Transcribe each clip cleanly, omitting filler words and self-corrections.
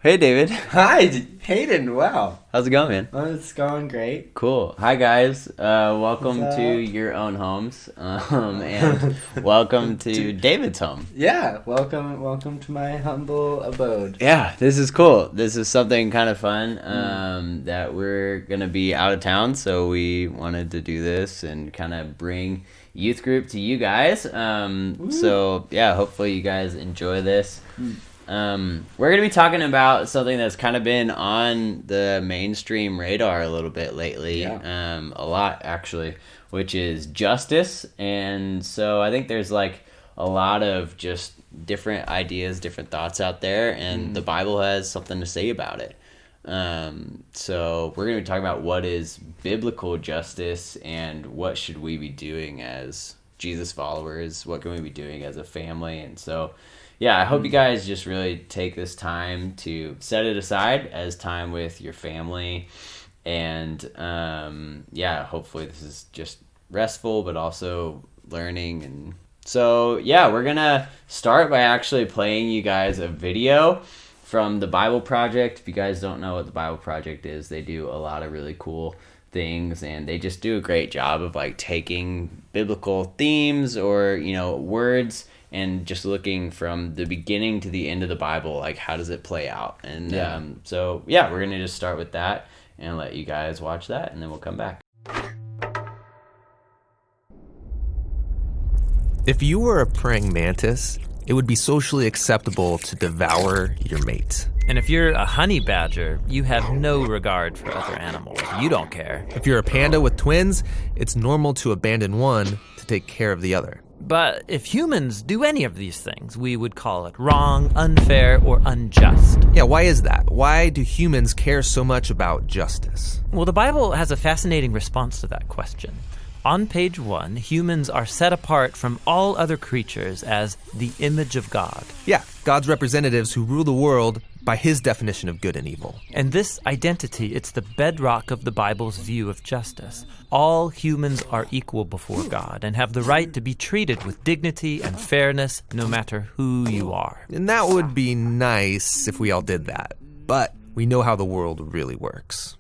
Hey, David. Hi, Hayden. Wow. How's it going, man? Well, it's going great. Cool. Hi, guys. Welcome What's to up? your own homes, and welcome to David's home. Yeah, welcome to my humble abode. Yeah, this is cool. This is something kind of fun that we're going to be out of town, so we wanted to do this and kind of bring youth group to you guys. So, yeah, hopefully you guys enjoy this. We're going to be talking about something that's kind of been on the mainstream radar a little bit lately, a lot actually, which is justice. And so I think there's like a lot of just different ideas, different thoughts out there, and the Bible has something to say about it. So we're going to be talking about what is biblical justice and what should we be doing as Jesus followers, what can we be doing as a family. And so yeah, I hope you guys just really take this time to set it aside as time with your family. And hopefully this is just restful, but also learning. And so, yeah, we're going to start by actually playing you guys a video from the Bible Project. If you guys don't know what the Bible Project is, they do a lot of really cool things, and they just do a great job of like taking biblical themes or, words and just looking from the beginning to the end of the Bible, like how does it play out? And we're going to just start with that and let you guys watch that, and then we'll come back. If you were a praying mantis, it would be socially acceptable to devour your mate. And if you're a honey badger, you have no regard for other animals. You don't care. If you're a panda with twins, it's normal to abandon one to take care of the other. But if humans do any of these things, we would call it wrong, unfair, or unjust. Yeah, why is that? Why do humans care so much about justice? Well, the Bible has a fascinating response to that question. On page 1, humans are set apart from all other creatures as the image of God. Yeah, God's representatives who rule the world by his definition of good and evil. And this identity, it's the bedrock of the Bible's view of justice. All humans are equal before God and have the right to be treated with dignity and fairness no matter who you are. And that would be nice if we all did that. But we know how the world really works.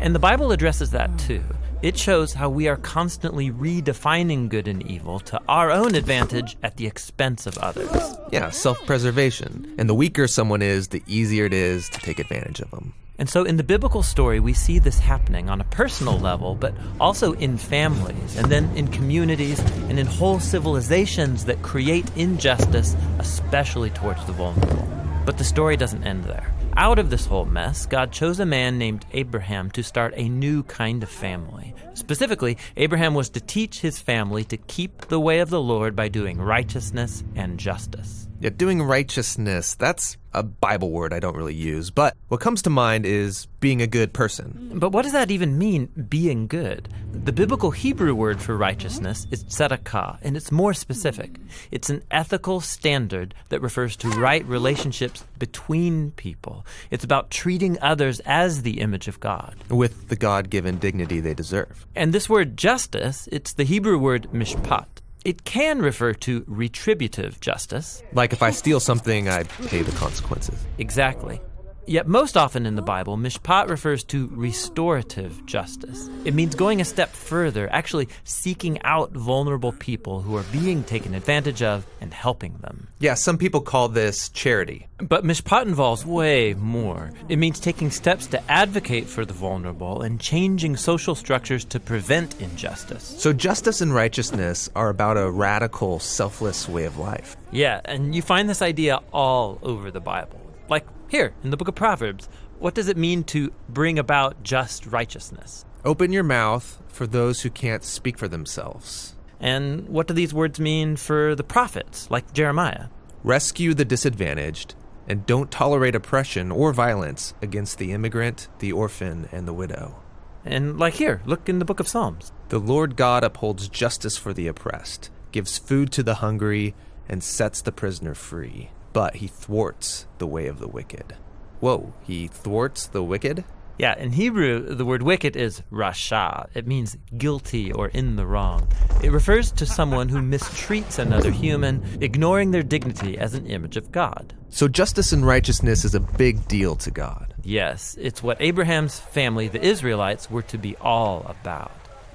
And the Bible addresses that too. It shows how we are constantly redefining good and evil to our own advantage at the expense of others. Yeah, self-preservation. And the weaker someone is, the easier it is to take advantage of them. And so in the biblical story, we see this happening on a personal level, but also in families, and then in communities, and in whole civilizations that create injustice, especially towards the vulnerable. But the story doesn't end there. Out of this whole mess, God chose a man named Abraham to start a new kind of family. Specifically, Abraham was to teach his family to keep the way of the Lord by doing righteousness and justice. Yeah, doing righteousness, that's a Bible word I don't really use, but what comes to mind is being a good person. But what does that even mean, being good? The biblical Hebrew word for righteousness is tzedakah, and it's more specific. It's an ethical standard that refers to right relationships between people. It's about treating others as the image of God, with the God-given dignity they deserve. And this word justice, it's the Hebrew word mishpat. It can refer to retributive justice. Like if I steal something, I pay the consequences. Exactly. Yet most often in the Bible, mishpat refers to restorative justice. It means going a step further, actually seeking out vulnerable people who are being taken advantage of and helping them. Yeah, some people call this charity. But mishpat involves way more. It means taking steps to advocate for the vulnerable and changing social structures to prevent injustice. So justice and righteousness are about a radical, selfless way of life. Yeah, and you find this idea all over the Bible. Like here, in the book of Proverbs, what does it mean to bring about just righteousness? Open your mouth for those who can't speak for themselves. And what do these words mean for the prophets, like Jeremiah? Rescue the disadvantaged, and don't tolerate oppression or violence against the immigrant, the orphan, and the widow. And like here, look in the book of Psalms. The Lord God upholds justice for the oppressed, gives food to the hungry, and sets the prisoner free. But he thwarts the way of the wicked. Whoa, he thwarts the wicked? Yeah, in Hebrew, the word wicked is rasha. It means guilty or in the wrong. It refers to someone who mistreats another human, ignoring their dignity as an image of God. So justice and righteousness is a big deal to God. Yes, it's what Abraham's family, the Israelites, were to be all about.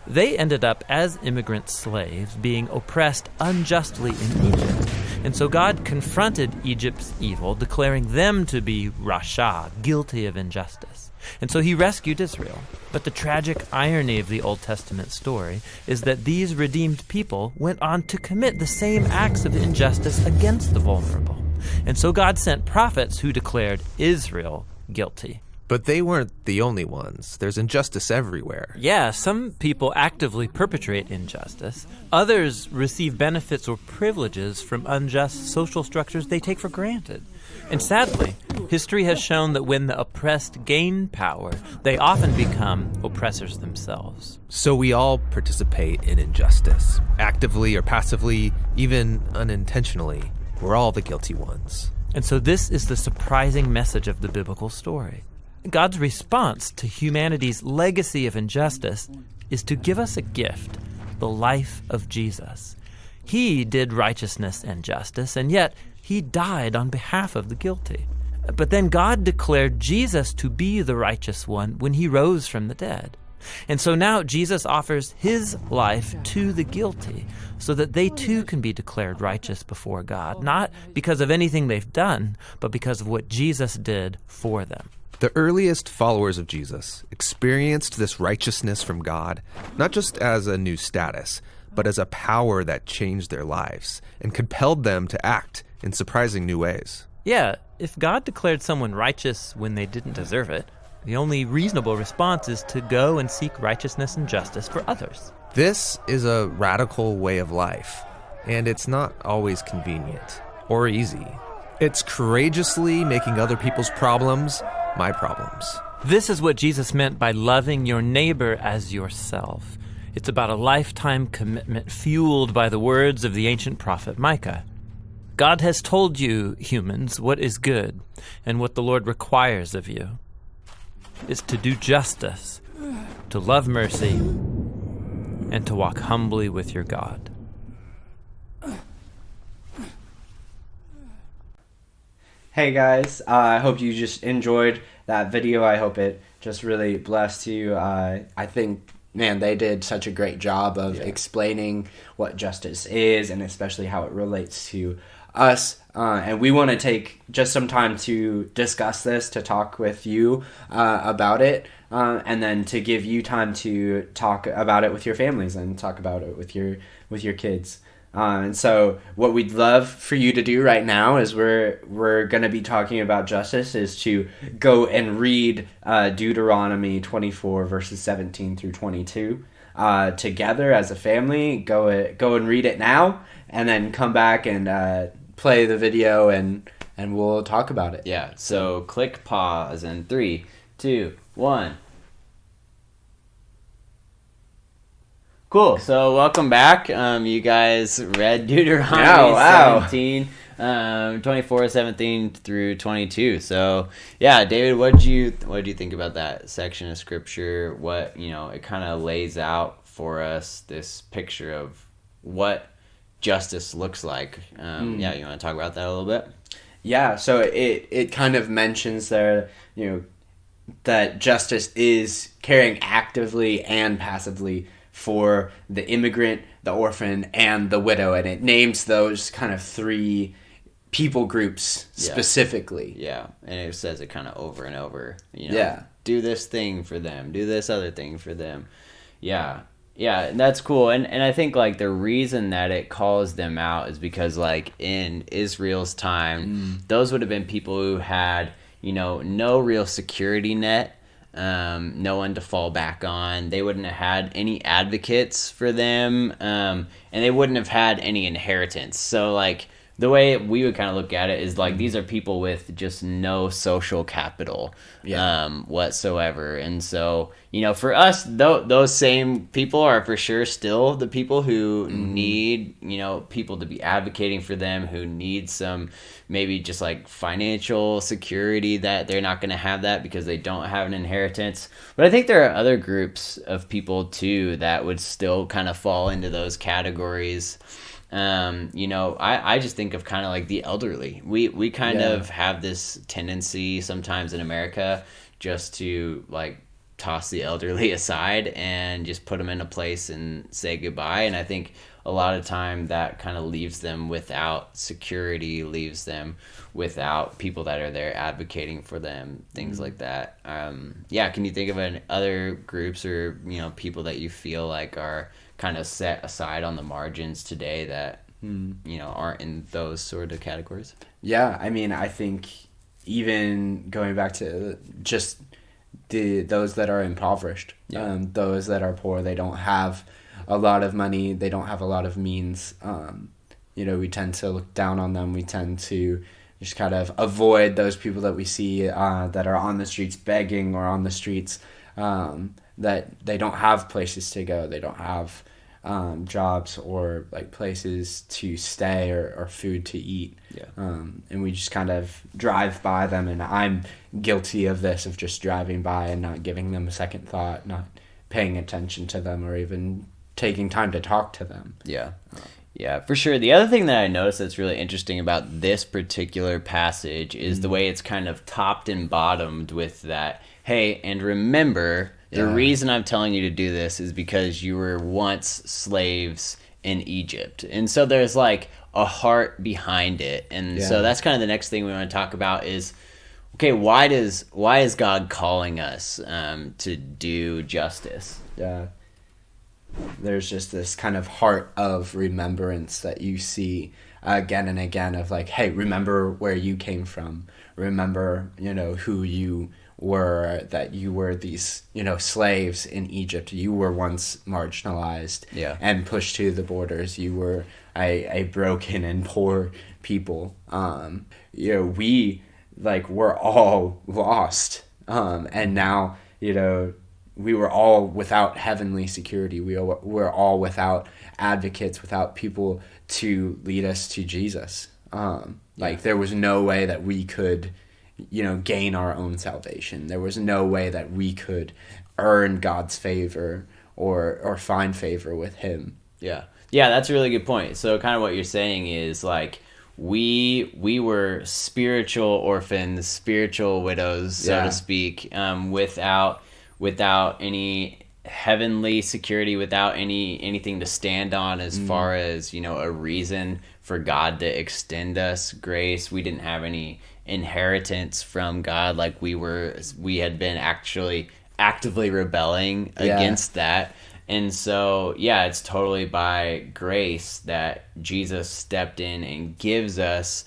They ended up as immigrant slaves, being oppressed unjustly in Egypt. And so God confronted Egypt's evil, declaring them to be rasha, guilty of injustice. And so he rescued Israel. But the tragic irony of the Old Testament story is that these redeemed people went on to commit the same acts of injustice against the vulnerable. And so God sent prophets who declared Israel guilty. But they weren't the only ones. There's injustice everywhere. Yeah, some people actively perpetrate injustice. Others receive benefits or privileges from unjust social structures they take for granted. And sadly, history has shown that when the oppressed gain power, they often become oppressors themselves. So we all participate in injustice, actively or passively, even unintentionally. We're all the guilty ones. And so this is the surprising message of the biblical story. God's response to humanity's legacy of injustice is to give us a gift, the life of Jesus. He did righteousness and justice, and yet he died on behalf of the guilty. But then God declared Jesus to be the righteous one when he rose from the dead. And so now Jesus offers his life to the guilty so that they too can be declared righteous before God, not because of anything they've done, but because of what Jesus did for them. The earliest followers of Jesus experienced this righteousness from God, not just as a new status, but as a power that changed their lives and compelled them to act in surprising new ways. Yeah, if God declared someone righteous when they didn't deserve it, the only reasonable response is to go and seek righteousness and justice for others. This is a radical way of life, and it's not always convenient or easy. It's courageously making other people's problems my problems. This is what Jesus meant by loving your neighbor as yourself. It's about a lifetime commitment fueled by the words of the ancient prophet Micah. God has told you, humans, what is good, and what the Lord requires of you is to do justice, to love mercy, and to walk humbly with your God. Hey guys, I hope you just enjoyed that video. I hope it just really blessed you. I think, man, they did such a great job of explaining what justice is and especially how it relates to us. And we want to take just some time to discuss this, to talk with you about it, and then to give you time to talk about it with your families and talk about it with your kids. And so what we'd love for you to do right now is we're going to be talking about justice is to go and read Deuteronomy 24 verses 17 through 22 together as a family. Go and read it now, and then come back and play the video and we'll talk about it. Yeah, so click pause in 3, 2, 1. Cool. So welcome back. You guys read Deuteronomy 17, 24, 17 through 22. So yeah, David, what did you think about that section of scripture? What, it kind of lays out for us this picture of what justice looks like. Yeah, you want to talk about that a little bit? Yeah. So it kind of mentions there, that justice is caring actively and passively for the immigrant, the orphan, and the widow, and it names those kind of three people groups specifically. Yeah, and it says it kind of over and over. Yeah. Do this thing for them. Do this other thing for them. Yeah, and that's cool. And I think, the reason that it calls them out is because, in Israel's time, those would have been people who had, no real security net. No one to fall back on. They wouldn't have had any advocates for them, and they wouldn't have had any inheritance. So the way we would kind of look at it is like these are people with just no social capital whatsoever. And so, you know, for us, those same people are for sure still the people who need, you know, people to be advocating for them, who need some maybe just like financial security, that they're not going to have that because they don't have an inheritance. But I think there are other groups of people too that would still kind of fall into those categories. You know, I just think of kind of like the elderly. We kind of have this tendency sometimes in America just to like toss the elderly aside and just put them in a place and say goodbye. And I think a lot of time that kind of leaves them without security, leaves them without people that are there advocating for them, things like that. Can you think of other groups or, you know, people that you feel like are kind of set aside on the margins today that, you know, aren't in those sort of categories? Yeah, I mean, I think even going back to just those that are impoverished, those that are poor, they don't have a lot of money, they don't have a lot of means. You know, we tend to look down on them. We tend to just kind of avoid those people that we see that are on the streets begging, or on the streets that they don't have places to go. They don't have jobs or like places to stay or food to eat. And we just kind of drive by them, and I'm guilty of this, of just driving by and not giving them a second thought, not paying attention to them, or even taking time to talk to them. Yeah, for sure. The other thing that I noticed that's really interesting about this particular passage is the way it's kind of topped and bottomed with that, hey, and remember, the reason I'm telling you to do this is because you were once slaves in Egypt. And so there's like a heart behind it. And so that's kind of the next thing we want to talk about is, okay, why is God calling us to do justice? There's just this kind of heart of remembrance that you see again and again, of like, hey, remember where you came from. Remember, you know, who you were, that you were these, you know, slaves in Egypt. You were once marginalized and pushed to the borders. You were a broken and poor people. You know, we're all lost. And now, you know, we were all without heavenly security. We were all without advocates, without people to lead us to Jesus. Like there was no way that we could, you know, gain our own salvation. There was no way that we could earn God's favor or find favor with him. Yeah, that's a really good point. So kind of what you're saying is like we were spiritual orphans, spiritual widows, so to speak, without any heavenly security, without anything to stand on as far as, you know, a reason for God to extend us grace. We didn't have any inheritance from God. Like we had been actually actively rebelling against that. And so, it's totally by grace that Jesus stepped in and gives us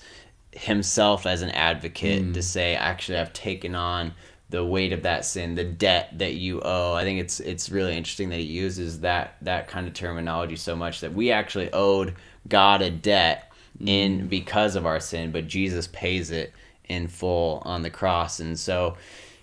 himself as an advocate to say, actually, I've taken on the weight of that sin, the debt that you owe. I think it's really interesting that he uses that kind of terminology so much, that we actually owed God a debt because of our sin, but Jesus pays it in full on the cross. And so,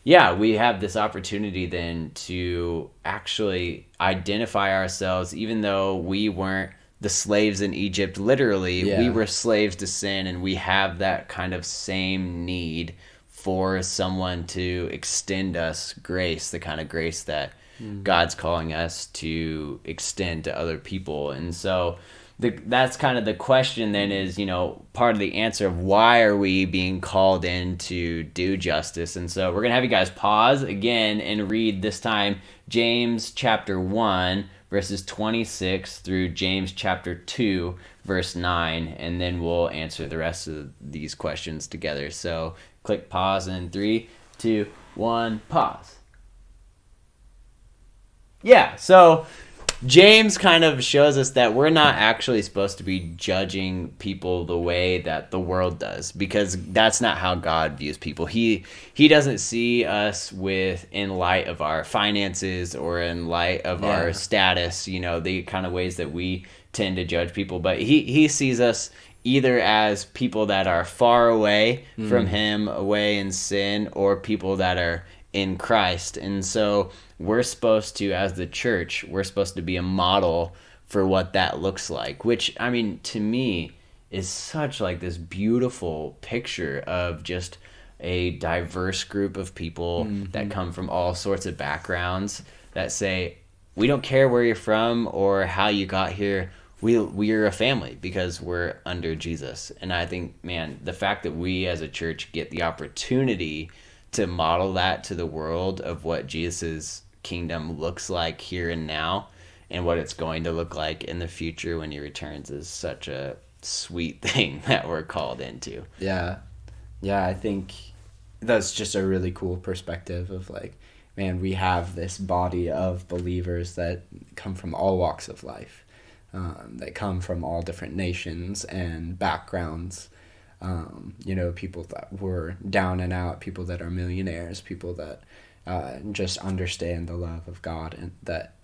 we have this opportunity then to actually identify ourselves, even though we weren't the slaves in Egypt, literally, we were slaves to sin, and we have that kind of same need for someone to extend us grace, the kind of grace that God's calling us to extend to other people. And so that's kind of the question then is, you know, part of the answer of why are we being called in to do justice. And so we're going to have you guys pause again and read this time James chapter 1 verses 26 through James chapter 2 verse 9, and then we'll answer the rest of these questions together. So click pause in 3, 2, 1, pause. So James kind of shows us that we're not actually supposed to be judging people the way that the world does, because that's not how God views people. He doesn't see us in light of our finances or in light of our status, you know, the kind of ways that we tend to judge people, but he sees us either as people that are far away from him, away in sin, or people that are in Christ. And so we're supposed to, as the church, we're supposed to be a model for what that looks like, which, I mean, to me is such like this beautiful picture of just a diverse group of people that come from all sorts of backgrounds that say, we don't care where you're from or how you got here. We're a family because we're under Jesus. And I think, man, the fact that we as a church get the opportunity to model that to the world of what Jesus's kingdom looks like here and now and what it's going to look like in the future when he returns is such a sweet thing that we're called into. Yeah. I think that's just a really cool perspective of like, man, we have this body of believers that come from all walks of life. That come from all different nations and backgrounds. People that were down and out, people that are millionaires, people that just understand the love of God and that,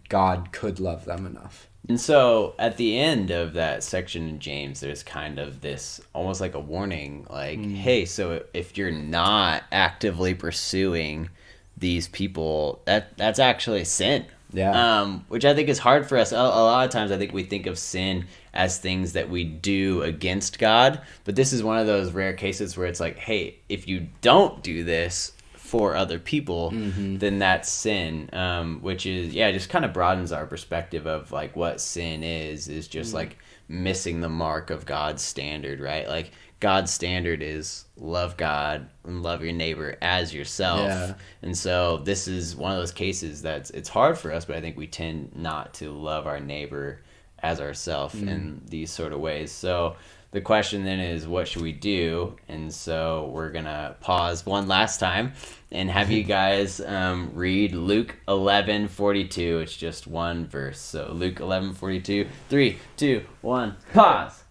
God could love them enough. And so at the end of that section in James, there's kind of this almost like a warning, like, hey, so if you're not actively pursuing these people, that's actually sin. Yeah. Which I think is hard for us. A lot of times I think we think of sin as things that we do against God, but this is one of those rare cases where it's like, hey, if you don't do this for other people, then that's sin, which is, just kind of broadens our perspective of like what sin is just like missing the mark of God's standard, right? Like God's standard is love God and love your neighbor as yourself. Yeah. And so this is one of those cases it's hard for us, but I think we tend not to love our neighbor as ourselves in these sort of ways. So the question then is, what should we do? And so we're going to pause one last time and have you guys read Luke 11:42. It's just one verse. So Luke 11:42. 3, 2, 1, pause.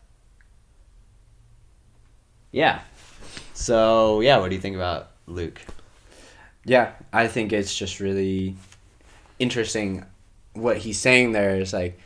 Yeah. So, what do you think about Luke? Yeah, I think it's just really interesting. What he's saying there is like,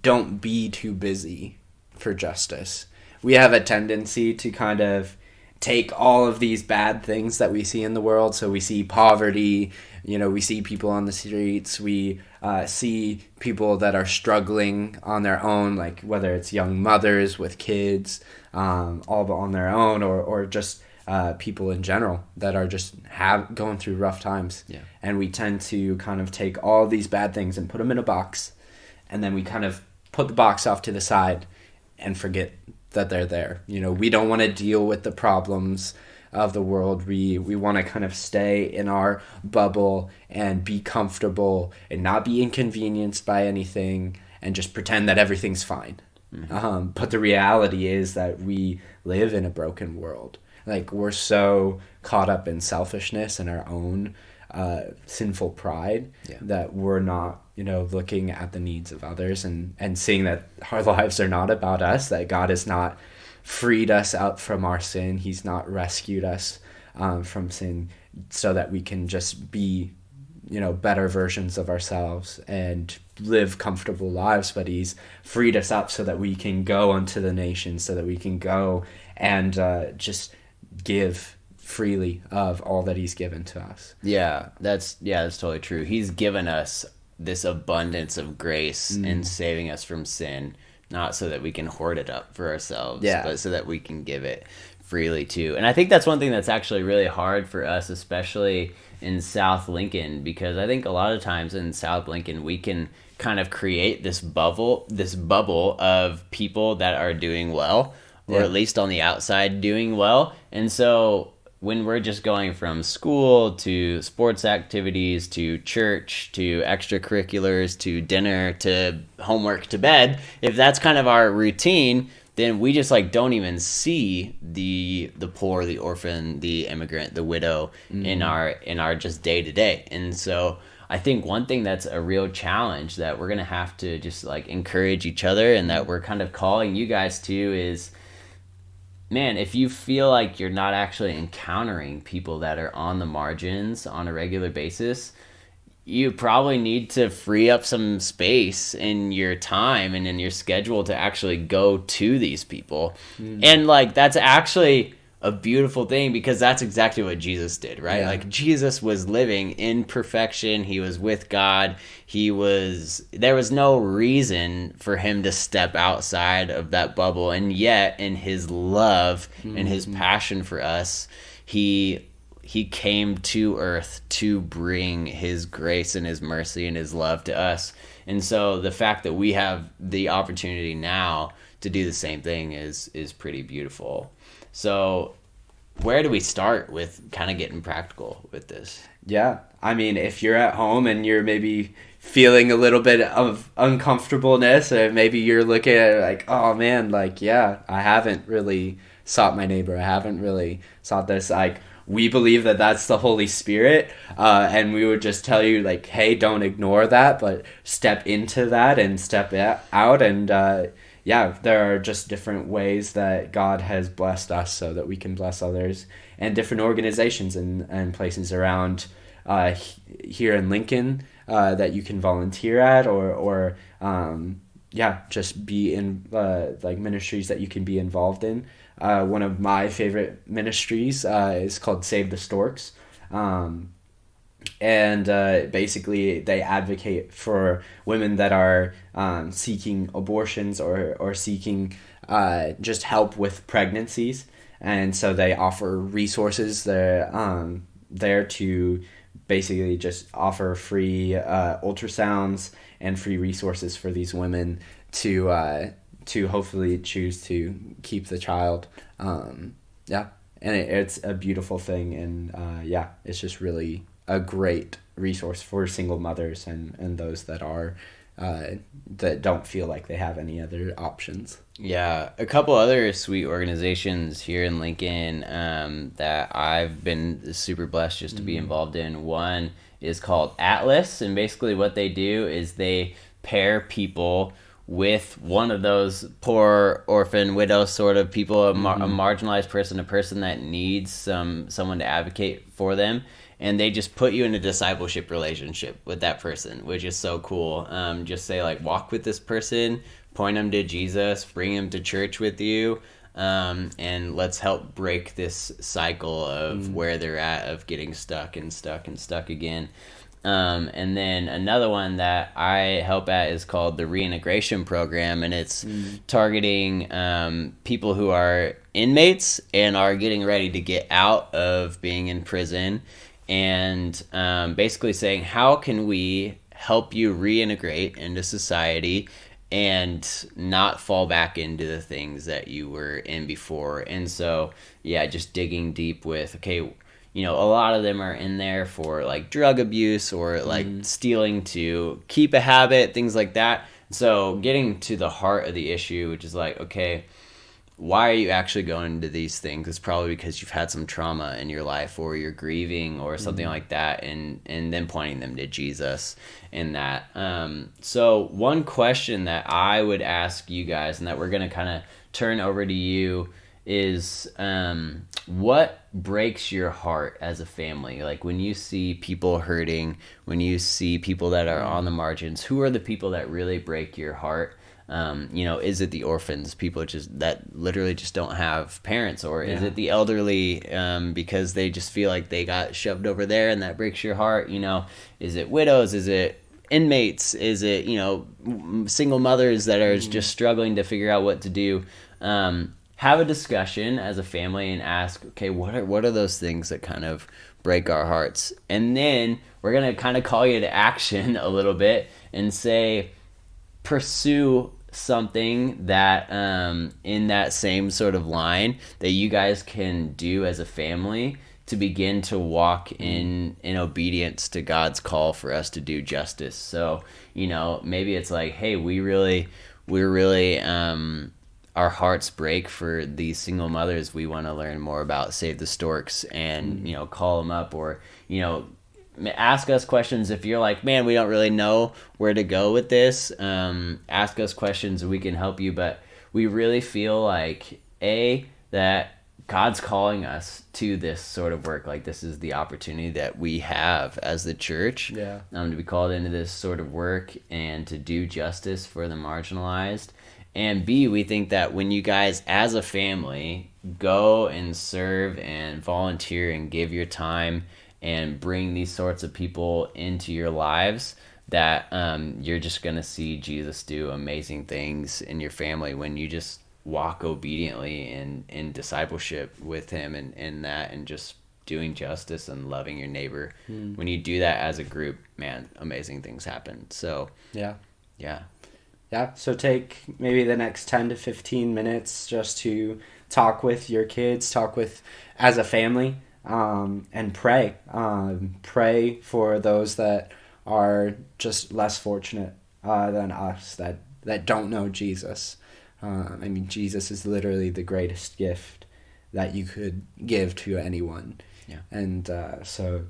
don't be too busy for justice. We have a tendency to kind of take all of these bad things that we see in the world. So we see poverty, we see people on the streets, we see people that are struggling on their own, like whether it's young mothers with kids, all on their own, or just people in general that are just going through rough times. Yeah. And we tend to kind of take all these bad things and put them in a box, and then we kind of put the box off to the side and forget that they're there. We don't want to deal with the problems of the world. We want to kind of stay in our bubble and be comfortable and not be inconvenienced by anything and just pretend that everything's fine. But the reality is that we live in a broken world. Like, we're so caught up in selfishness and our own sinful pride that we're not, looking at the needs of others and seeing that our lives are not about us, that God has not freed us out from our sin. He's not rescued us from sin so that we can just be, better versions of ourselves and live comfortable lives, but he's freed us up so that we can go unto the nations, so that we can go and just give freely of all that he's given to us. That's totally true. He's given us this abundance of grace in saving us from sin, not so that we can hoard it up for ourselves, but so that we can give it freely too. And I think that's one thing that's actually really hard for us, especially in South Lincoln, because I think a lot of times in South Lincoln we can kind of create this bubble of people that are doing well, or at least on the outside doing well. And so when we're just going from school to sports activities to church to extracurriculars to dinner to homework to bed, if that's kind of our routine, then we just like don't even see the poor, the orphan, the immigrant, the widow in our just day to day. And so I think one thing that's a real challenge that we're gonna have to just like encourage each other, and that we're kind of calling you guys to, is, man, if you feel like you're not actually encountering people that are on the margins on a regular basis, you probably need to free up some space in your time and in your schedule to actually go to these people. And like, that's actually a beautiful thing, because that's exactly what Jesus did, right? Like, Jesus was living in perfection. He was with God. There was no reason for him to step outside of that bubble. And yet, in his love and his passion for us, he came to earth to bring his grace and his mercy and his love to us. And so the fact that we have the opportunity now to do the same thing is pretty beautiful. So where do we start with kind of getting practical with this? Yeah. I mean, if you're at home and you're maybe feeling a little bit of uncomfortableness, or maybe you're looking at it like, oh man, like, yeah, I haven't really sought my neighbor. I haven't really sought this. Like, we believe that that's the Holy Spirit, and we would just tell you, like, hey, don't ignore that, but step into that and step out. And there are just different ways that God has blessed us so that we can bless others, and different organizations and places around here in Lincoln that you can volunteer at, or just be in like ministries that you can be involved in. One of my favorite ministries is called Save the Storks. Basically they advocate for women that are seeking abortions or seeking just help with pregnancies. And so they offer resources there to basically just offer free ultrasounds and free resources for these women to hopefully choose to keep the child. And it's a beautiful thing, and it's just really a great resource for single mothers and those that are that don't feel like they have any other options. Yeah, a couple other sweet organizations here in Lincoln that I've been super blessed just to be involved in. One is called Atlas, and basically what they do is they pair people with one of those poor orphan widow sort of people, a marginalized person, a person that needs someone to advocate for them, and they just put you in a discipleship relationship with that person, which is so cool. Just say, like, walk with this person, point them to Jesus, bring them to church with you, and let's help break this cycle of where they're at, of getting stuck again. And then another one that I help at is called the Reintegration Program, and it's targeting people who are inmates and are getting ready to get out of being in prison, and basically saying, how can we help you reintegrate into society and not fall back into the things that you were in before. And so, just digging deep with, okay, a lot of them are in there for like drug abuse or like stealing to keep a habit, things like that. So getting to the heart of the issue, which is like, okay, why are you actually going into these things? It's probably because you've had some trauma in your life, or you're grieving or something like that, and then pointing them to Jesus in that. So one question that I would ask you guys, and that we're going to kind of turn over to you, is what breaks your heart as a family? Like, when you see people hurting, when you see people that are on the margins, who are the people that really break your heart? Is it the orphans, people that literally just don't have parents, or is it the elderly because they just feel like they got shoved over there and that breaks your heart? Is it widows? Is it inmates? Is it, single mothers that are just struggling to figure out what to do? Have a discussion as a family and ask, okay, what are those things that kind of break our hearts? And then we're going to kind of call you to action a little bit and say, pursue something that in that same sort of line that you guys can do as a family to begin to walk in obedience to God's call for us to do justice. So, maybe it's like, hey, we're really our hearts break for these single mothers. We want to learn more about Save the Storks and, call them up, or, ask us questions. If you're like, man, we don't really know where to go with this, ask us questions and we can help you. But we really feel like, that God's calling us to this sort of work. Like, this is the opportunity that we have as the church, to be called into this sort of work and to do justice for the marginalized. And B, we think that when you guys as a family go and serve and volunteer and give your time and bring these sorts of people into your lives, that you're just going to see Jesus do amazing things in your family when you just walk obediently in discipleship with him and that, and just doing justice and loving your neighbor. When you do that as a group, man, amazing things happen. So yeah, so take maybe the next 10 to 15 minutes just to talk with your kids, talk with as a family, and pray for those that are just less fortunate than us, that don't know Jesus. I mean, Jesus is literally the greatest gift that you could give to anyone. Yeah. And so,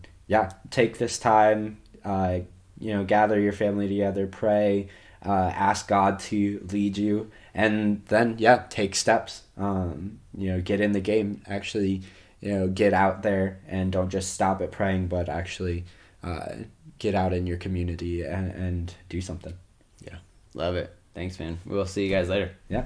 take this time, gather your family together, pray, ask God to lead you, and then, take steps. Get in the game. Actually, get out there and don't just stop at praying, but actually get out in your community and do something. Yeah. Love it. Thanks, man. We'll see you guys later. Yeah.